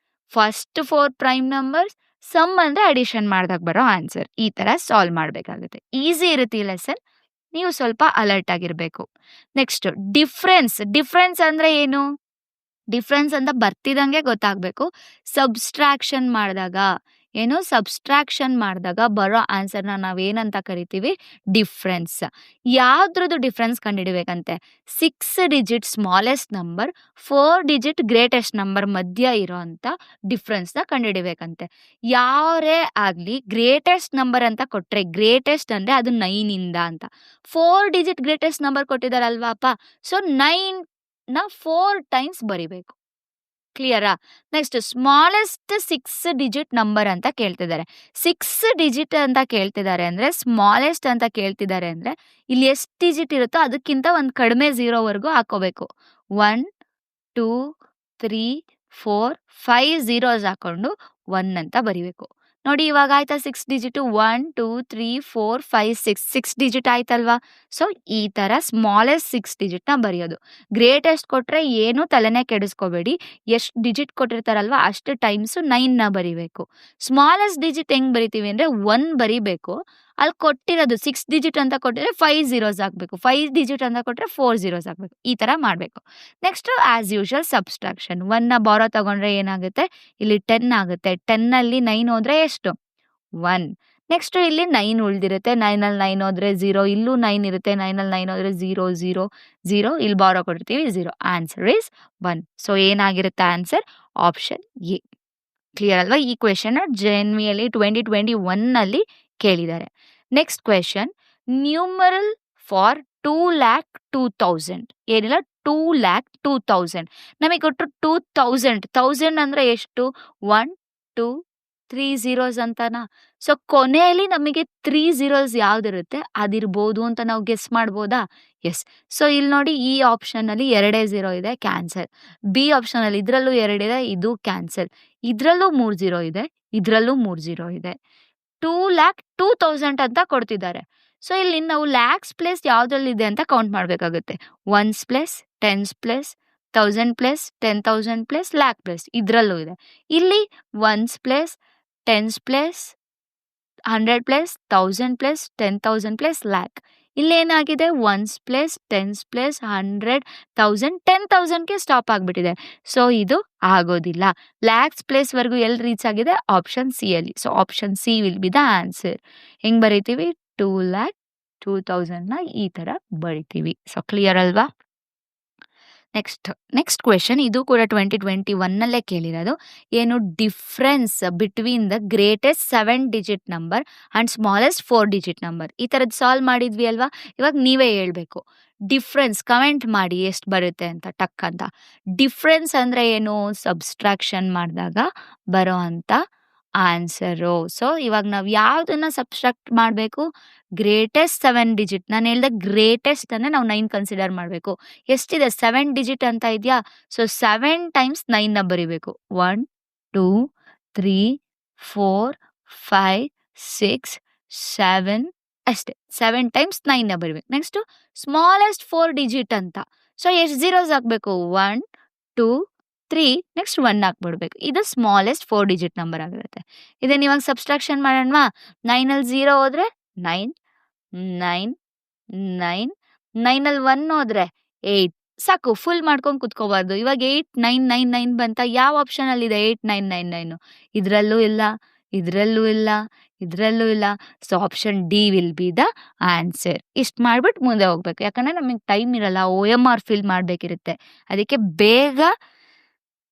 first 4 prime numbers, sum ಅಂದರೆ ಅಡಿಷನ್ ಮಾಡಿದಾಗ ಬರೋ ಆನ್ಸರ್. ಈ ಥರ ಸಾಲ್ವ್ ಮಾಡಬೇಕಾಗುತ್ತೆ. ಈಸಿ ಇರುತ್ತೆ ಈ ಲೆಸನ್, ನೀವು ಸ್ವಲ್ಪ ಅಲರ್ಟ್ ಆಗಿರಬೇಕು. ನೆಕ್ಸ್ಟ್ ಡಿಫ್ರೆನ್ಸ್ ಅಂದರೆ ಏನು? ಡಿಫ್ರೆನ್ಸ್ ಅಂತ ಬರ್ತಿದಂಗೆ ಗೊತ್ತಾಗಬೇಕು. ಸಬ್ಸ್ಟ್ರಾಕ್ಷನ್ ಮಾಡಿದಾಗ ಬರೋ ಆನ್ಸರ್ನ ನಾವೇನಂತ ಕರಿತೀವಿ, ಡಿಫ್ರೆನ್ಸ್. ಯಾವ್ದ್ರದ್ದು ಡಿಫ್ರೆನ್ಸ್ ಕಂಡುಹಿಡಿಬೇಕಂತೆ, 6 digit smallest number, 4 digit greatest number ಮಧ್ಯ ಇರೋ ಅಂಥ ಡಿಫ್ರೆನ್ಸ್ನ ಕಂಡುಹಿಡಿಬೇಕಂತೆ. ಯಾರೇ ಆಗಲಿ ಗ್ರೇಟೆಸ್ಟ್ ನಂಬರ್ ಅಂತ ಕೊಟ್ಟರೆ, ಗ್ರೇಟೆಸ್ಟ್ ಅಂದರೆ ಅದು 9ಇಂದ ಅಂತ. 4 ಡಿಜಿಟ್ ಗ್ರೇಟೆಸ್ಟ್ ನಂಬರ್ ಕೊಟ್ಟಿದ್ದಾರಲ್ವಾಪ್ಪ, ಸೊ 9ನ 4 ಟೈಮ್ಸ್ ಬರಿಬೇಕು. ಕ್ಲಿಯರಾ? ನೆಕ್ಸ್ಟ್ ಸ್ಮಾಲೆಸ್ಟ್ 6 ಡಿಜಿಟ್ ನಂಬರ್ ಅಂತ ಕೇಳ್ತಿದ್ದಾರೆ. 6 ಡಿಜಿಟ್ ಅಂತ ಕೇಳ್ತಿದ್ದಾರೆ ಅಂದರೆ, ಸ್ಮಾಲೆಸ್ಟ್ ಅಂತ ಕೇಳ್ತಿದ್ದಾರೆ ಅಂದರೆ, ಇಲ್ಲಿ ಎಷ್ಟು ಡಿಜಿಟ್ ಇರುತ್ತೋ ಅದಕ್ಕಿಂತ ಒಂದು ಕಡಿಮೆ 0ವರೆಗೂ ಹಾಕೋಬೇಕು. 1 2 3 4 5 zeros ಹಾಕೊಂಡು 1 ಅಂತ ಬರಿಬೇಕು. ನೋಡಿ ಇವಾಗ ಆಯ್ತಾ 6 ಡಿಜಿಟು, 1 2 3 4 5 6 ಡಿಜಿಟ್ ಆಯ್ತಲ್ವಾ? ಸೊ ಈ ಥರ ಸ್ಮಾಲೆಸ್ಟ್ 6 ಡಿಜಿಟ್ನ ಬರೆಯೋದು. ಗ್ರೇಟೆಸ್ಟ್ ಕೊಟ್ಟರೆ ಏನು ತಲೆನೇ ಕೆಡಿಸ್ಕೋಬೇಡಿ, ಎಷ್ಟು ಡಿಜಿಟ್ ಕೊಟ್ಟಿರ್ತಾರಲ್ವ ಅಷ್ಟು ಟೈಮ್ಸು 9ನ ಬರಿಬೇಕು. ಸ್ಮಾಲೆಸ್ಟ್ ಡಿಜಿಟ್ ಹೆಂಗೆ ಬರಿತೀವಿ ಅಂದರೆ 1 ಬರಿಬೇಕು, ಅಲ್ಲಿ ಕೊಟ್ಟಿರೋದು 6 ಡಿಜಿಟ್ ಅಂತ ಕೊಟ್ಟಿದ್ರೆ 5 zeros ಹಾಕಬೇಕು, 5 ಡಿಜಿಟ್ ಅಂತ ಕೊಟ್ಟರೆ 4 zeros ಹಾಕಬೇಕು. ಈ ಥರ ಮಾಡಬೇಕು. Next as usual subtraction. 1ನ ಬಾರೋ ತಗೊಂಡ್ರೆ ಏನಾಗುತ್ತೆ, ಇಲ್ಲಿ 10 ಆಗುತ್ತೆ. 10ನಲ್ಲಿ 9 ಹೋದರೆ ಎಷ್ಟು, 1. ನೆಕ್ಸ್ಟು ಇಲ್ಲಿ 9 ಉಳಿದಿರುತ್ತೆ, 9ನಲ್ಲಿ 9 ಹೋದರೆ 0, ಇಲ್ಲೂ 9 ಇರುತ್ತೆ, 9ನಲ್ಲಿ 9 ಹೋದರೆ 0 0 0, ಇಲ್ಲಿ ಬಾರೋ ಕೊಡ್ತೀವಿ 0. Answer is 1. ಸೊ ಏನಾಗಿರುತ್ತೆ ಆನ್ಸರ್, ಆಪ್ಷನ್ ಎ. ಕ್ಲಿಯರ್ ಅಲ್ವಾ? ಈ ಕ್ವೆಶನ್ನ JNVಯಲ್ಲಿ 2021ನಲ್ಲಿ ಕೇಳಿದ್ದಾರೆ. Next question, numeral for 2,02,000. ಏನಿಲ್ಲ, 2,02,000 ನಮಗೆ ಕೊಟ್ಟರು. 2000 ಅಂದರೆ ಎಷ್ಟು, 1 2 3 zeros ಅಂತನಾ? ಸೊ ಕೊನೆಯಲ್ಲಿ ನಮಗೆ 3 zeros ಯಾವ್ದಿರುತ್ತೆ ಅದಿರ್ಬೋದು ಅಂತ ನಾವು ಗೆಸ್ ಮಾಡ್ಬೋದಾ? ಎಸ್. ಸೊ ಇಲ್ಲಿ ನೋಡಿ ಈ ಆಪ್ಷನಲ್ಲಿ 2 0 ಇದೆ, ಕ್ಯಾನ್ಸಲ್. ಬಿ ಆಪ್ಷನಲ್ಲಿ ಇದ್ರಲ್ಲೂ 2 ಇದೆ, ಇದು ಕ್ಯಾನ್ಸಲ್. ಇದ್ರಲ್ಲೂ 3 0 ಇದೆ, ಇದ್ರಲ್ಲೂ 3 0 ಇದೆ. 2,02,000 ಅಂತ ಕೊಡ್ತಿದ್ದಾರೆ. ಸೊ ಇಲ್ಲಿ ನಾವು ಲ್ಯಾಕ್ಸ್ ಪ್ಲೇಸ್ ಯಾವ್ದ್ರಲ್ಲಿದೆ ಅಂತ ಕೌಂಟ್ ಮಾಡ್ಬೇಕಾಗುತ್ತೆ. Ones place, tens place, 1000 place, 10,000 place, lakh place ಇದ್ರಲ್ಲೂ ಇದೆ. ಇಲ್ಲಿ ones place, tens place, 100 place, 1000 place, 10,000 place, lakh. ಇಲ್ಲೇನಾಗಿದೆ ಒನ್ಸ್ ಪ್ಲೇಸ್, ಟೆನ್ಸ್ ಪ್ಲೇಸ್, 100, 1000, 10,000ಗೆ ಸ್ಟಾಪ್ ಆಗ್ಬಿಟ್ಟಿದೆ. ಸೊ ಇದು ಆಗೋದಿಲ್ಲ. ಲ್ಯಾಕ್ಸ್ ಪ್ಲೇಸ್ವರೆಗೂ ಎಲ್ಲಿ ರೀಚ್ ಆಗಿದೆ? ಆಪ್ಷನ್ ಸಿ ಅಲ್ಲಿ. So option C will be the answer. ಹೆಂಗ್ ಬರೀತೀವಿ? 2,02,000ನ ಈ ತರ ಬರಿತೀವಿ. ಸೊ ಕ್ಲಿಯರ್ ಅಲ್ವಾ? Next question. ಇದು ಕೂಡ 2021ನಲ್ಲೇ ಕೇಳಿರೋದು. ಏನು difference between the greatest 7 digit number and smallest 4 digit number. ಈ ಥರದ್ದು ಸಾಲ್ವ್ ಮಾಡಿದ್ವಿ ಅಲ್ವಾ? ಇವಾಗ ನೀವೇ ಹೇಳ್ಬೇಕು. ಡಿಫ್ರೆನ್ಸ್ ಕಮೆಂಟ್ ಮಾಡಿ ಎಷ್ಟು ಬರುತ್ತೆ ಅಂತ ಟಕ್ ಅಂತ. ಡಿಫ್ರೆನ್ಸ್ ಅಂದ್ರೆ ಏನು? ಸಬ್ಸ್ಟ್ರಾಕ್ಷನ್ ಮಾಡಿದಾಗ ಬರೋ ಅಂತ ಆನ್ಸರು. ಸೊ ಇವಾಗ ನಾವು ಯಾವುದನ್ನ ಸಬ್ಸ್ಟ್ರಾಕ್ಟ್ ಮಾಡಬೇಕು? Greatest 7 digit. ನಾನು ಹೇಳ್ದೆ ಗ್ರೇಟೆಸ್ಟ್ ಅಂದರೆ ನಾವು 9 ಕನ್ಸಿಡರ್ ಮಾಡಬೇಕು. ಎಷ್ಟಿದೆ? 7 ಡಿಜಿಟ್ ಅಂತ ಇದೆಯಾ? ಸೊ 7 ಟೈಮ್ಸ್ 9ನ ಬರಿಬೇಕು. 1 2 3 4 5 6 7 ಅಷ್ಟೇ. 7 ಟೈಮ್ಸ್ 9ನ ಬರಿಬೇಕು. ನೆಕ್ಸ್ಟು ಸ್ಮಾಲೆಸ್ಟ್ 4 ಡಿಜಿಟ್ ಅಂತ. ಸೊ ಎಷ್ಟು ಝೀರೋಸ್ ಹಾಕಬೇಕು? 1 2 3 ನೆಕ್ಸ್ಟ್ 1 ಹಾಕ್ಬಿಡ್ಬೇಕು. ಇದು ಸ್ಮಾಲೆಸ್ಟ್ 4 ಡಿಜಿಟ್ ನಂಬರ್ ಆಗಿರುತ್ತೆ. ಇದನ್ನ ಇವಾಗ ಸಬ್ಸ್ಟ್ರಾಕ್ಷನ್ ಮಾಡೋಣವಾ? 9ಅಲ್ಲಿ 0 ಹೋದ್ರೆ 9 9 9 9ಅಲ್ಲಿ 1 ಹೋದ್ರೆ 8. ಸಾಕು, ಫುಲ್ ಮಾಡ್ಕೊಂಡು ಕುತ್ಕೋಬಾರ್ದು. ಇವಾಗ 8999 ಬಂತ. ಯಾವ ಆಪ್ಷನ್ ಅಲ್ಲಿ ಇದೆ 8999? ಇದ್ರಲ್ಲೂ ಇಲ್ಲ, ಇದ್ರಲ್ಲೂ ಇಲ್ಲ, ಇದ್ರಲ್ಲೂ ಇಲ್ಲ. So option D will be the answer. ಇಷ್ಟು ಮಾಡ್ಬಿಟ್ಟು ಮುಂದೆ ಹೋಗ್ಬೇಕು. ಯಾಕಂದ್ರೆ ನಮಗೆ ಟೈಮ್ ಇರಲ್ಲ, OMR ಫಿಲ್ ಮಾಡ್ಬೇಕಿರುತ್ತೆ. ಅದಕ್ಕೆ ಬೇಗ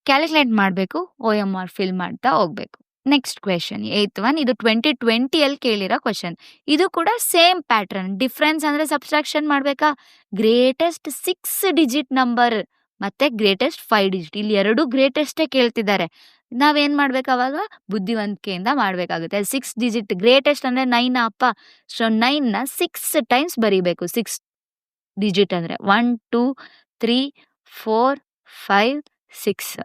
ಕ್ಯಾಲ್ಕುಲೇಟ್ ಮಾಡಬೇಕು, OMR ಫಿಲ್ ಮಾಡ್ತಾ ಹೋಗ್ಬೇಕು. Next question 8th one. ಇದು 2020ಅಲ್ಲಿ ಕೇಳಿರೋ ಕ್ವೆಶನ್. ಇದು ಕೂಡ ಸೇಮ್ ಪ್ಯಾಟ್ರನ್. ಡಿಫ್ರೆನ್ಸ್ ಅಂದ್ರೆ ಸಬ್ಸ್ಟ್ರಾಕ್ಷನ್ ಮಾಡ್ಬೇಕಾ? ಗ್ರೇಟೆಸ್ಟ್ 6 ಡಿಜಿಟ್ ನಂಬರ್ ಮತ್ತೆ ಗ್ರೇಟೆಸ್ಟ್ 5 ಡಿಜಿಟ್. ಇಲ್ಲಿ 2 ಗ್ರೇಟೆಸ್ಟೇ ಕೇಳ್ತಿದ್ದಾರೆ. ನಾವೇನ್ ಮಾಡ್ಬೇಕು ಅವಾಗ? ಬುದ್ಧಿವಂತಿಕೆಯಿಂದ ಮಾಡ್ಬೇಕಾಗುತ್ತೆ. 6 ಡಿಜಿಟ್ ಗ್ರೇಟೆಸ್ಟ್ ಅಂದ್ರೆ 9 ಅಪ್ಪ. ಸೊ 9ನ 6 ಟೈಮ್ಸ್ ಬರೀಬೇಕು. 6 ಡಿಜಿಟ್ ಅಂದ್ರೆ 1 2 3 4 5 6.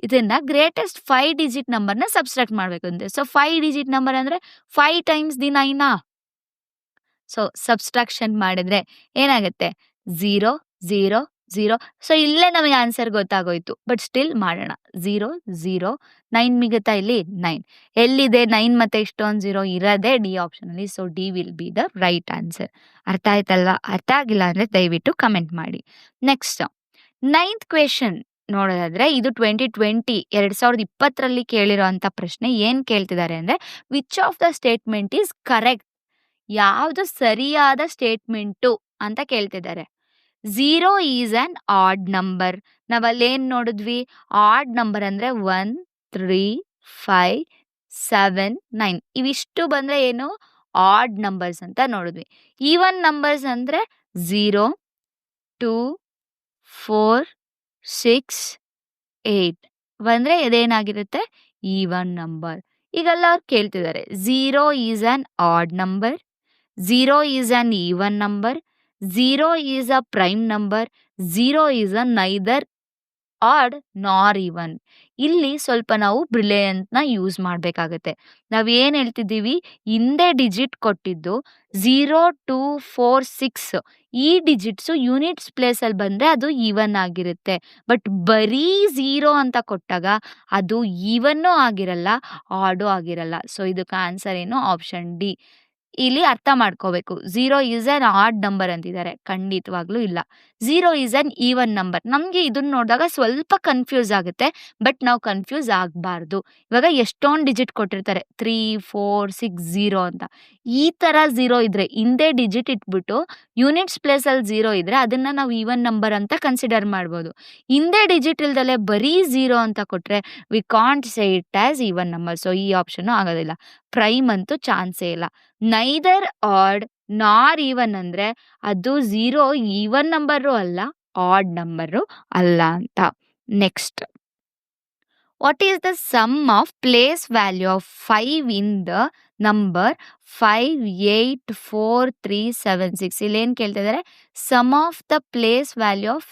ಇದನ್ನ ಗ್ರೇಟೆಸ್ಟ್ 5 ಡಿಜಿಟ್ ನಂಬರ್ನ ಸಬ್ಸ್ಟ್ರಾಕ್ಟ್ ಮಾಡ್ಬೇಕು ಅಂತೆ. ಸೊ 5 ಡಿಜಿಟ್ ನಂಬರ್ ಅಂದ್ರೆ 5 ಟೈಮ್ಸ್ ದಿ 9. ಸೊ ಸಬ್ಸ್ಟ್ರಾಕ್ಷನ್ ಮಾಡಿದ್ರೆ ಏನಾಗುತ್ತೆ? 0 0 0. ಸೊ ಇಲ್ಲೇ ನಮಗೆ ಆನ್ಸರ್ ಗೊತ್ತಾಗೋಯ್ತು. ಬಟ್ ಸ್ಟಿಲ್ ಮಾಡೋಣ. 0 0 9 ಮಿಗುತ್ತಾ ಇಲ್ಲಿ? 9. ಎಲ್ಲಿದೆ 9 ಮತ್ತೆ ಇಷ್ಟೊಂದು 0? ಇರೋದೇ ಡಿ ಆಪ್ಷನ್ ಅಲ್ಲಿ. So D will be the right answer. ಅರ್ಥ ಆಯ್ತಲ್ವಾ? ಅರ್ಥ ಆಗಿಲ್ಲ ಅಂದ್ರೆ ದಯವಿಟ್ಟು ಕಮೆಂಟ್ ಮಾಡಿ. ನೆಕ್ಸ್ಟ್ 9th ಕ್ವೆಶನ್ ನೋಡೋದಾದ್ರೆ ಇದು 2020 ಕೇಳಿರೋ ಅಂತ ಪ್ರಶ್ನೆ. ಏನ್ ಕೇಳ್ತಿದ್ದಾರೆ ಅಂದ್ರೆ which of the statement is correct? ಯಾವ್ದು ಸರಿಯಾದ ಸ್ಟೇಟ್ಮೆಂಟು ಅಂತ ಕೇಳ್ತಿದ್ದಾರೆ. 0 ಈಸ್ ಆನ್ ಆಡ್ ನಂಬರ್. ನಾವಲ್ಲೇನ್ ನೋಡಿದ್ವಿ? ಆಡ್ ನಂಬರ್ ಅಂದ್ರೆ 1 3 5 7 9. ಇವಿಷ್ಟು ಬಂದ್ರೆ ಏನು? ಆಡ್ ನಂಬರ್ಸ್ ಅಂತ ನೋಡಿದ್ವಿ. ಈವನ್ ನಂಬರ್ಸ್ ಅಂದ್ರೆ 0 2 4 6 8 ಬಂದ್ರೆ ಇದೇನಾಗಿರುತ್ತೆ? Even number. ಈಗೆಲ್ಲ ಅವ್ರು ಕೇಳ್ತಿದ್ದಾರೆ 0 is an odd number, 0 is an even number, 0 is a prime number, 0 is a neither odd nor even. ಇಲ್ಲಿ ಸ್ವಲ್ಪ ನಾವು ಬ್ರಿಲಿಯಂಟ್ನ ಯೂಸ್ ಮಾಡಬೇಕಾಗತ್ತೆ. ನಾವೇನು ಹೇಳ್ತಿದ್ದೀವಿ? ಹಿಂದೆ ಡಿಜಿಟ್ ಕೊಟ್ಟಿದ್ದು 0 2 4 6 ಈ ಡಿಜಿಟ್ಸು ಯೂನಿಟ್ಸ್ ಪ್ಲೇಸಲ್ಲಿ ಬಂದರೆ ಅದು ಈವನ್ ಆಗಿರುತ್ತೆ. ಬಟ್ ಬರೀ 0 ಅಂತ ಕೊಟ್ಟಾಗ ಅದು ಈವನ್ನೂ ಆಗಿರಲ್ಲ, ಆಡೂ ಆಗಿರಲ್ಲ. ಸೊ ಇದಕ್ಕೆ ಆನ್ಸರ್ ಏನು? Option D. ಇಲ್ಲಿ ಅರ್ಥ ಮಾಡ್ಕೋಬೇಕು. 0 ಈಸ್ ಆನ್ ಆಡ್ ನಂಬರ್ ಅಂತಿದ್ದಾರೆ. ಖಂಡಿತವಾಗ್ಲೂ ಇಲ್ಲ. 0 ಈಸ್ ಆನ್ ಈವನ್ ನಂಬರ್. ನಮಗೆ ಇದನ್ನ ನೋಡಿದಾಗ ಸ್ವಲ್ಪ ಕನ್ಫ್ಯೂಸ್ ಆಗುತ್ತೆ. ಬಟ್ ನಾವು ಕನ್ಫ್ಯೂಸ್ ಆಗಬಾರ್ದು. ಇವಾಗ ಎಷ್ಟೊಂದು ಡಿಜಿಟ್ ಕೊಟ್ಟಿರ್ತಾರೆ 3 4 6 0 ಅಂತ. ಈ ಥರ 0 ಇದ್ರೆ ಹಿಂದೆ ಡಿಜಿಟ್ ಇಟ್ಬಿಟ್ಟು ಯೂನಿಟ್ಸ್ ಪ್ಲೇಸಲ್ಲಿ 0 ಇದ್ರೆ ಅದನ್ನ ನಾವು ಈವನ್ ನಂಬರ್ ಅಂತ ಕನ್ಸಿಡರ್ ಮಾಡ್ಬೋದು. ಹಿಂದೆ ಡಿಜಿಟ್ ಇಲ್ದಲೆ ಬರೀ 0 ಅಂತ ಕೊಟ್ರೆ we can't say it as even number. So ಈ ಆಪ್ಷನ್ ಆಗೋದಿಲ್ಲ. ಪ್ರೈಮ್ ಅಂತೂ ಚಾನ್ಸೇ ಇಲ್ಲ. ನೈದರ್ ಆಡ್ ನಾರ್ ಈವನ್ ಅಂದ್ರೆ ಅದು 0 ಈವನ್ ನಂಬರು ಅಲ್ಲ, ಆಡ್ ನಂಬರು ಅಲ್ಲ ಅಂತ. Next what is the sum of place value of 5 in the number 5, 8, 4, 3, 7, 6? ಇಲ್ಲೇನು ಕೇಳ್ತಾ ಇದ್ದಾರೆ, sum of the place value of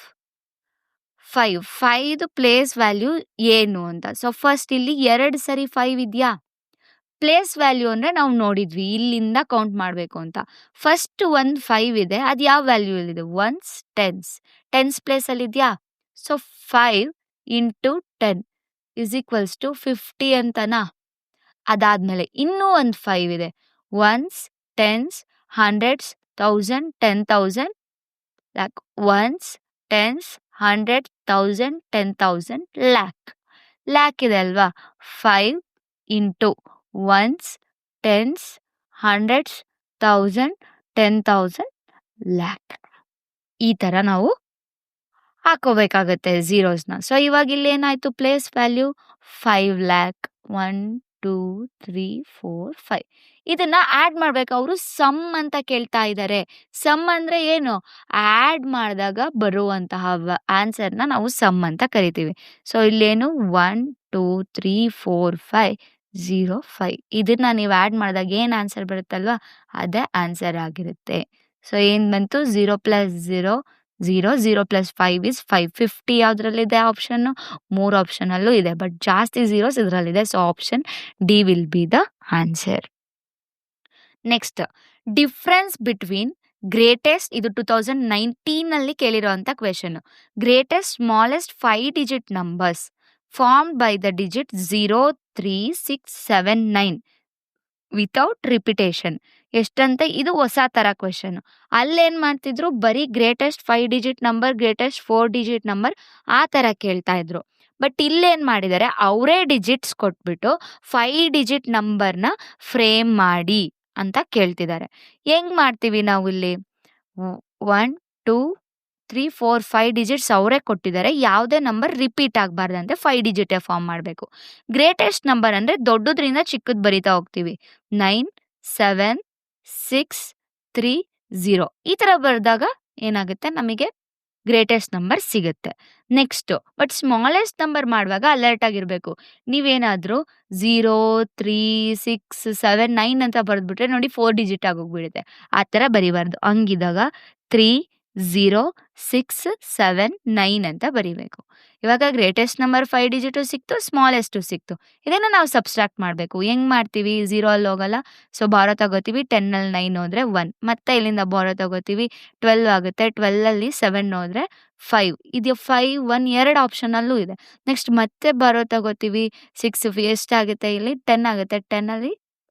5 place value ಏನು ಅಂತ. ಸೊ ಫಸ್ಟ್ ಇಲ್ಲಿ 2 ಸರಿ 5 ಇದೆಯಾ? ಪ್ಲೇಸ್ ವ್ಯಾಲ್ಯೂ ಅಂದರೆ ನಾವು ನೋಡಿದ್ವಿ ಇಲ್ಲಿಂದ ಕೌಂಟ್ ಮಾಡಬೇಕು ಅಂತ. ಫಸ್ಟ್ ಒಂದು 5 ಇದೆ, ಅದು ಯಾವ ವ್ಯಾಲ್ಯೂ ಇದೆ? ಒನ್ಸ್, ಟೆನ್ಸ್ ಪ್ಲೇಸಲ್ಲಿ ಇದೆಯಾ? So 5 into 10 is equals to 50 ಅಂತನಾ? ಅದಾದ್ಮೇಲೆ ಇನ್ನೂ ಒಂದು 5 ಇದೆ, ones, tens, hundreds, 1000, 10,000, lakh. Ones, tens, 100, 1000, 10,000, lakh ಇದೆ ಅಲ್ವಾ? 5 ಇಂಟು ಒನ್ಸ್, ಟೆನ್ಸ್, ಹಂಡ್ರೆಡ್ಸ್, 1000, 10,000, ಲ್ಯಾಕ್. ಈ ಥರ ನಾವು ಹಾಕೋಬೇಕಾಗತ್ತೆ ಝೀರೋಸ್ನ. ಸೊ ಇವಾಗ ಇಲ್ಲಿ ಏನಾಯ್ತು? Place value 5 lakh. 1, 2, 3, 4, 5. ಇದನ್ನ ಆ್ಯಡ್ ಮಾಡ್ಬೇಕು. ಅವರು ಸಮ್ ಅಂತ ಕೇಳ್ತಾ ಇದ್ದಾರೆ. ಸಮ್ ಅಂದರೆ ಏನು? ಆ್ಯಡ್ ಮಾಡಿದಾಗ ಬರುವಂತಹ ಆನ್ಸರ್ನ ನಾವು ಸಮ್ ಅಂತ ಕರಿತೀವಿ. ಸೊ ಇಲ್ಲೇನು 1, 2, 3, 4, 5, 0, 5. ಇದನ್ನ ನೀವು ಆ್ಯಡ್ ಮಾಡಿದಾಗ ಏನು ಆನ್ಸರ್ ಬರುತ್ತಲ್ವಾ, ಅದೇ ಆನ್ಸರ್ ಆಗಿರುತ್ತೆ. ಸೊ ಏನು ಬಂತು? 0 + 0, 0, 0 + 5 is 5. 50 ಯಾವುದ್ರಲ್ಲಿದೆ ಆಪ್ಷನ್ನು? 3 ಆಪ್ಷನಲ್ಲೂ ಇದೆ, ಬಟ್ ಜಾಸ್ತಿ ಝೀರೋಸ್ ಇದರಲ್ಲಿದೆ. So option D will be the answer. Next, difference between greatest, ಇದು 2019ನಲ್ಲಿ ಕೇಳಿರೋಂಥ question. Greatest smallest 5 digit numbers formed by the digit 0, 3, 6, 7, 9 without repetition ಎಷ್ಟಂತ. ಇದು ಹೊಸ ಥರ ಕ್ವೆಶನ್. ಅಲ್ಲೇನು ಮಾಡ್ತಿದ್ರು, ಬರೀ greatest 5 digit number, greatest 4 digit number ಆ ಥರ ಕೇಳ್ತಾ ಇದ್ರು. ಬಟ್ ಇಲ್ಲೇನು ಮಾಡಿದ್ದಾರೆ, ಅವರೇ ಡಿಜಿಟ್ಸ್ ಕೊಟ್ಬಿಟ್ಟು 5 ಡಿಜಿಟ್ ನಂಬರ್ನ ಫ್ರೇಮ್ ಮಾಡಿ ಅಂತ ಕೇಳ್ತಿದ್ದಾರೆ. ಹೆಂಗ್ ಮಾಡ್ತೀವಿ ನಾವು ಇಲ್ಲಿ? 1, 2, 3, 4, 5 ಡಿಜಿಟ್ಸ್ ಅವರೇ ಕೊಟ್ಟಿದ್ದಾರೆ. ಯಾವುದೇ ನಂಬರ್ ರಿಪೀಟ್ ಆಗಬಾರ್ದಂತೆ 5 ಡಿಜಿಟೇ ಫಾರ್ಮ್ ಮಾಡಬೇಕು. ಗ್ರೇಟೆಸ್ಟ್ ನಂಬರ್ ಅಂದರೆ ದೊಡ್ಡದ್ರಿಂದ ಚಿಕ್ಕದು ಬರಿತಾ ಹೋಗ್ತೀವಿ. 9, 7, 6, 3, 0 ಈ ಥರ ಬರೆದಾಗ ಏನಾಗುತ್ತೆ, ನಮಗೆ ಗ್ರೇಟೆಸ್ಟ್ ನಂಬರ್ ಸಿಗುತ್ತೆ. ನೆಕ್ಸ್ಟು, ಬಟ್ ಸ್ಮಾಲೆಸ್ಟ್ ನಂಬರ್ ಮಾಡುವಾಗ ಅಲರ್ಟ್ ಆಗಿರಬೇಕು. ನೀವೇನಾದರೂ 0, 3, 6, 7, 9 ಅಂತ ಬರೆದ್ಬಿಟ್ರೆ ನೋಡಿ 4 ಡಿಜಿಟ್ ಆಗೋಗ್ಬಿಡುತ್ತೆ. ಆ ಥರ ಬರಿಬಾರ್ದು. ಹಂಗಿದಾಗ 3, 0, 6, 7, 9 ಅಂತ ಬರಿಬೇಕು. ಇವಾಗ ಗ್ರೇಟೆಸ್ಟ್ ನಂಬರ್ 5 ಡಿಜಿಟು ಸಿಕ್ತು, ಸ್ಮಾಲೆಸ್ಟು ಸಿಕ್ತು. ಇದನ್ನು ನಾವು ಸಬ್ಸ್ಟ್ರಾಕ್ಟ್ ಮಾಡಬೇಕು. ಹೆಂಗೆ ಮಾಡ್ತೀವಿ? 0 ಅಲ್ಲಿ ಹೋಗಲ್ಲ, ಸೊ ಬಾರೋ ತಗೋತೀವಿ. 10ಅಲ್ಲಿ 9 ಹೋದರೆ 1, ಮತ್ತೆ ಇಲ್ಲಿಂದ ಬಾರೋ ತಗೋತೀವಿ. 12 ಆಗುತ್ತೆ, 12ಅಲ್ಲಿ 7 ಹೋದರೆ 5. ಇದು 5, 1 2 ಆಪ್ಷನಲ್ಲೂ ಇದೆ. ನೆಕ್ಸ್ಟ್ ಮತ್ತೆ ಬಾರೋ ತಗೋತೀವಿ. 6 ಎಷ್ಟಾಗುತ್ತೆ? ಇಲ್ಲಿ 10 ಆಗುತ್ತೆ.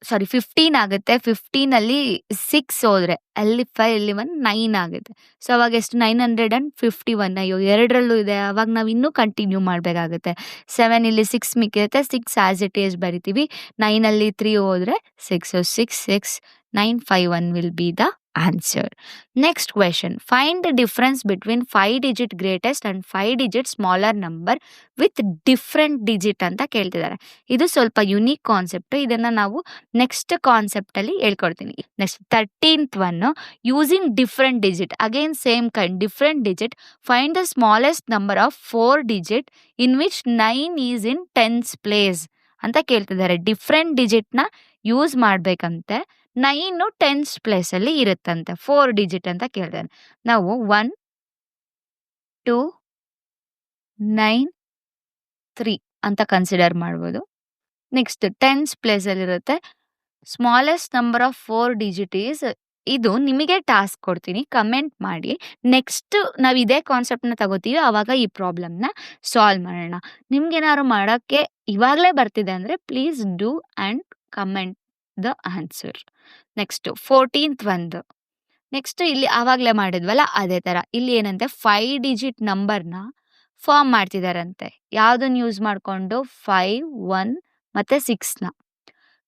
15 ಆಗುತ್ತೆ. 15ಅಲ್ಲಿ 6 ಹೋದರೆ ಅಲ್ಲಿ 5, ಇಲ್ಲಿ 1, 9 ಆಗುತ್ತೆ. ಸೊ ಅವಾಗ ಎಷ್ಟು? 951. ಅಯ್ಯೋ, 2ರಲ್ಲೂ ಇದೆ. ಅವಾಗ ನಾವು ಇನ್ನೂ ಕಂಟಿನ್ಯೂ ಮಾಡಬೇಕಾಗುತ್ತೆ. 7 ಇಲ್ಲಿ 6 ಮಿಕ್ಕಿರುತ್ತೆ. 6 ಆಸ್ ಇಟ್ ಈಸ್ ಬರಿತೀವಿ. 9ಅಲ್ಲಿ 3 ಹೋದರೆ 6. 6, 6, 9, 5, 1 will be the answer. Next question, find the difference between 5 digit greatest and 5 digit smaller number with different digit ಅಂತ ಕೇಳ್ತಿದ್ದಾರೆ. ಇದು ಸ್ವಲ್ಪ ಯುನೀಕ್ ಕಾನ್ಸೆಪ್ಟ್. ಇದನ್ನು ನಾವು ನೆಕ್ಸ್ಟ್ ಕಾನ್ಸೆಪ್ಟಲ್ಲಿ ಹೇಳ್ಕೊಡ್ತೀನಿ. Next 13th one, using different digit. Again same kind, different digit. Find the smallest number of 4 digit in which 9 is in tens place ಅಂತ ಕೇಳ್ತಿದ್ದಾರೆ. ಡಿಫ್ರೆಂಟ್ ಡಿಜಿಟ್ನ ಯೂಸ್ ಮಾಡಬೇಕಂತೆ. 9 ಟೆನ್ಸ್ ಪ್ಲೇಸಲ್ಲಿ ಇರುತ್ತಂತೆ. 4 ಡಿಜಿಟ್ ಅಂತ ಕೇಳಿದಾರೆ. ನಾವು 1, 2, 9, 3 ಅಂತ ಕನ್ಸಿಡರ್ ಮಾಡ್ಬೋದು. ನೆಕ್ಸ್ಟ್ ಟೆನ್ಸ್ ಪ್ಲೇಸಲ್ಲಿರುತ್ತೆ. Smallest number of 4 digit is, ಇದು ನಿಮಗೆ ಟಾಸ್ಕ್ ಕೊಡ್ತೀನಿ, ಕಮೆಂಟ್ ಮಾಡಿ. ನೆಕ್ಸ್ಟ್ ನಾವು ಇದೇ ಕಾನ್ಸೆಪ್ಟ್ನ ತಗೋತೀವಿ, ಆವಾಗ ಈ ಪ್ರಾಬ್ಲಮ್ನ ಸಾಲ್ವ್ ಮಾಡೋಣ. ನಿಮ್ಗೇನಾದ್ರು ಮಾಡೋಕ್ಕೆ ಇವಾಗಲೇ ಬರ್ತಿದೆ ಅಂದರೆ please do and comment the answer. Next 14th ಒಂದು. ನೆಕ್ಸ್ಟ್ ಇಲ್ಲಿ ಆವಾಗಲೇ ಮಾಡಿದ್ವಲ್ಲ ಅದೇ ಥರ. ಇಲ್ಲಿ ಏನಂತೆ 5 ಡಿಜಿಟ್ ನಂಬರ್ನ ಫಾರ್ಮ್ ಮಾಡ್ತಿದ್ದಾರಂತೆ. ಯಾವುದನ್ನು ಯೂಸ್ ಮಾಡಿಕೊಂಡು? 5, 1 ಮತ್ತು 6ನ.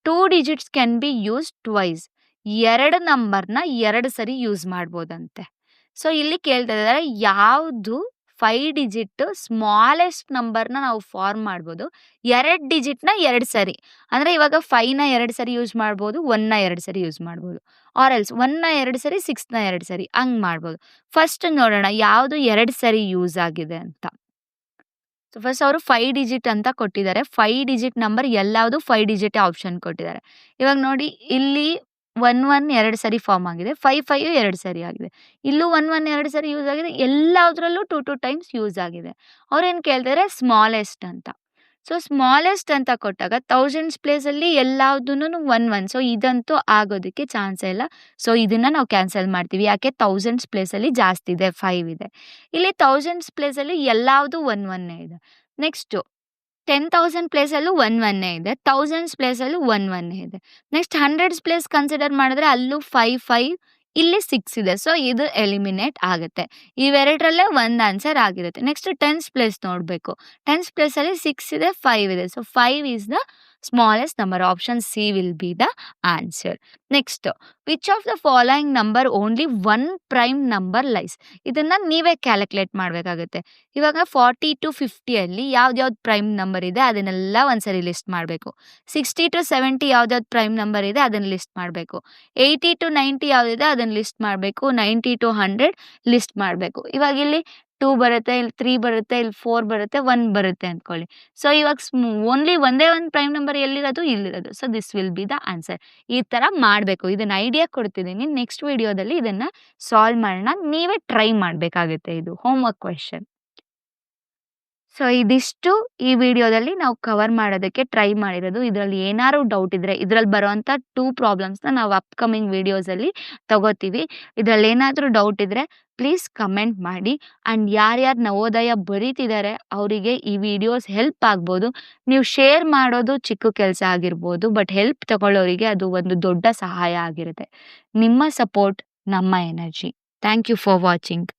2 digits can be use twice. 2 ನಂಬರ್ನ 2 ಸರಿ ಯೂಸ್ ಮಾಡ್ಬೋದಂತೆ. ಸೊ ಇಲ್ಲಿ ಕೇಳ್ತಾ ಇದ್ದಾರೆ ಯಾವುದು 5 ಡಿಜಿಟ್ ಸ್ಮಾಲೆಸ್ಟ್ ನಂಬರ್ನ ನಾವು ಫಾರ್ಮ್ ಮಾಡ್ಬೋದು, 2 ಡಿಜಿಟ್ನ 2 ಸರಿ. ಅಂದರೆ ಇವಾಗ 5ನ 2 ಸರಿ ಯೂಸ್ ಮಾಡ್ಬೋದು, 1ನ 2 ಸರಿ ಯೂಸ್ ಮಾಡ್ಬೋದು. ಆರ್ ಎಲ್ಸ್ 1ನ 2 ಸರಿ, 6ನ 2 ಸರಿ, ಹಂಗೆ ಮಾಡ್ಬೋದು. ಫಸ್ಟ್ ನೋಡೋಣ ಯಾವುದು 2 ಸರಿ ಯೂಸ್ ಆಗಿದೆ ಅಂತ. ಸೊ ಫಸ್ಟ್ ಅವರು 5 ಡಿಜಿಟ್ ಅಂತ ಕೊಟ್ಟಿದ್ದಾರೆ. 5 ಡಿಜಿಟ್ ನಂಬರ್ ಎಲ್ಲಾವುದು 5 ಡಿಜಿಟೇ ಆಪ್ಷನ್ ಕೊಟ್ಟಿದ್ದಾರೆ. ಇವಾಗ ನೋಡಿ ಇಲ್ಲಿ 1, 1 2 ಸರಿ ಫಾರ್ಮ್ ಆಗಿದೆ. 5, 5 2 ಸರಿ ಆಗಿದೆ. ಇಲ್ಲೂ 1, 1 2 ಸರಿ ಯೂಸ್ ಆಗಿದೆ. ಎಲ್ಲದ್ರಲ್ಲೂ 2, 2 ಟೈಮ್ಸ್ ಯೂಸ್ ಆಗಿದೆ. ಅವ್ರೇನ್ ಕೇಳ್ತಿದ್ದಾರೆ ಸ್ಮಾಲೆಸ್ಟ್ ಅಂತ. ಸೊ ಸ್ಮಾಲೆಸ್ಟ್ ಅಂತ ಕೊಟ್ಟಾಗ ಥೌಸಂಡ್ಸ್ ಪ್ಲೇಸಲ್ಲಿ ಎಲ್ಲಾವುದೂನು 1, 1 ಸೊ ಇದಂತೂ ಆಗೋದಕ್ಕೆ ಚಾನ್ಸೇ ಇಲ್ಲ. ಸೊ ಇದನ್ನ ನಾವು ಕ್ಯಾನ್ಸಲ್ ಮಾಡ್ತೀವಿ. ಯಾಕೆ ಥೌಸಂಡ್ಸ್ ಪ್ಲೇಸಲ್ಲಿ ಜಾಸ್ತಿ ಇದೆ, 5 ಇದೆ. ಇಲ್ಲಿ ಥೌಸಂಡ್ಸ್ ಪ್ಲೇಸಲ್ಲಿ ಎಲ್ಲಾವುದು 1, 1 ಇದೆ. ನೆಕ್ಸ್ಟು 10,000 ಪ್ಲೇಸಲ್ಲೂ 1, 1 ಇದೆ. ಥೌಸಂಡ್ಸ್ ಪ್ಲೇಸಲ್ಲೂ 1, 1 ಇದೆ. ನೆಕ್ಸ್ಟ್ ಹಂಡ್ರೆಡ್ಸ್ ಪ್ಲೇಸ್ ಕನ್ಸಿಡರ್ ಮಾಡಿದ್ರೆ ಅಲ್ಲೂ 5, 5 ಇಲ್ಲಿ 6 ಇದೆ. ಸೊ ಇದು ಎಲಿಮಿನೇಟ್ ಆಗುತ್ತೆ. ಇವೆರಡರಲ್ಲೇ ಒಂದು ಆನ್ಸರ್ ಆಗಿರುತ್ತೆ. ನೆಕ್ಸ್ಟ್ ಟೆನ್ಸ್ ಪ್ಲೇಸ್ ನೋಡಬೇಕು. ಟೆನ್ಸ್ ಪ್ಲೇಸಲ್ಲಿ 6 ಇದೆ, 5 ಇದೆ. So 5 is the smallest number. Option C will be the answer. Next which of the following number only 1 prime number lies. ಇದನ್ನ ನೀವೇ ಕ್ಯಾಲ್ಕುಲೇಟ್ ಮಾಡಬೇಕಾಗುತ್ತೆ. ಇವಾಗ 40 to 50 ಅಲ್ಲಿ ಯಾವ್ದ್ಯಾವ್ದು ಪ್ರೈಮ್ ನಂಬರ್ ಇದೆ ಅದನ್ನೆಲ್ಲ ಒಂದ್ಸರಿ ಲಿಸ್ಟ್ ಮಾಡಬೇಕು. 60 to 70 ಯಾವ್ದ್ಯಾವ್ದು ಪ್ರೈಮ್ ನಂಬರ್ ಇದೆ ಅದನ್ನ ಲಿಸ್ಟ್ ಮಾಡಬೇಕು. 80 to 90 ಯಾವ್ದಿದೆ ಅದನ್ನ ಲಿಸ್ಟ್ ಮಾಡಬೇಕು. 90 to 100 ಲಿಸ್ಟ್ ಮಾಡಬೇಕು. ಇವಾಗ ಇಲ್ಲಿ 2 ಬರುತ್ತೆ, ಇಲ್ಲಿ 3 ಬರುತ್ತೆ, ಇಲ್ಲಿ 4 ಬರುತ್ತೆ, 1 ಬರುತ್ತೆ ಅಂದ್ಕೊಳ್ಳಿ. ಸೊ ಇವಾಗ ಓನ್ಲಿ ಒಂದೇ ಒಂದು ಪ್ರೈಮ್ ನಂಬರ್ ಎಲ್ಲಿರೋದು ಇಲ್ಲಿರೋದು. So this will be the answer. ಈ ಥರ ಮಾಡಬೇಕು. ಇದನ್ನ ಐಡಿಯಾ ಕೊಡ್ತಿದ್ದೀನಿ. ನೆಕ್ಸ್ಟ್ ವಿಡಿಯೋದಲ್ಲಿ ಇದನ್ನ ಸಾಲ್ವ್ ಮಾಡೋಣ. ನೀವೇ ಟ್ರೈ ಮಾಡಬೇಕಾಗುತ್ತೆ. ಇದು ಹೋಮ್‌ವರ್ಕ್ ಕ್ವೆಶ್ಚನ್. ಸೊ ಇದಿಷ್ಟು ಈ ವಿಡಿಯೋದಲ್ಲಿ ನಾವು ಕವರ್ ಮಾಡೋದಕ್ಕೆ ಟ್ರೈ ಮಾಡಿರೋದು. ಇದರಲ್ಲಿ ಏನಾದ್ರು ಡೌಟ್ ಇದ್ರೆ ಇದರಲ್ಲಿ ಬರುವಂಥ 2 ಪ್ರಾಬ್ಲಮ್ಸ್‌ನ ನಾವು ಅಪ್ಕಮಿಂಗ್ ವಿಡಿಯೋಸಲ್ಲಿ ತಗೋತೀವಿ. ಇದರಲ್ಲಿ ಏನಾದರೂ ಡೌಟ್ ಇದ್ರೆ ಪ್ಲೀಸ್ ಕಮೆಂಟ್ ಮಾಡಿ. ಆ್ಯಂಡ್ ಯಾರ್ಯಾರು ನವೋದಯ ಬರೀತಿದ್ದಾರೆ ಅವರಿಗೆ ಈ ವಿಡಿಯೋಸ್ ಹೆಲ್ಪ್ ಆಗ್ಬೋದು. ನೀವು ಶೇರ್ ಮಾಡೋದು ಚಿಕ್ಕ ಕೆಲಸ ಆಗಿರ್ಬೋದು. ಬಟ್ ಹೆಲ್ಪ್ ತಗೊಳ್ಳೋರಿಗೆ ಅದು ಒಂದು ದೊಡ್ಡ ಸಹಾಯ ಆಗಿರುತ್ತೆ. ನಿಮ್ಮ ಸಪೋರ್ಟ್ ನಮ್ಮ energy. Thank you for watching.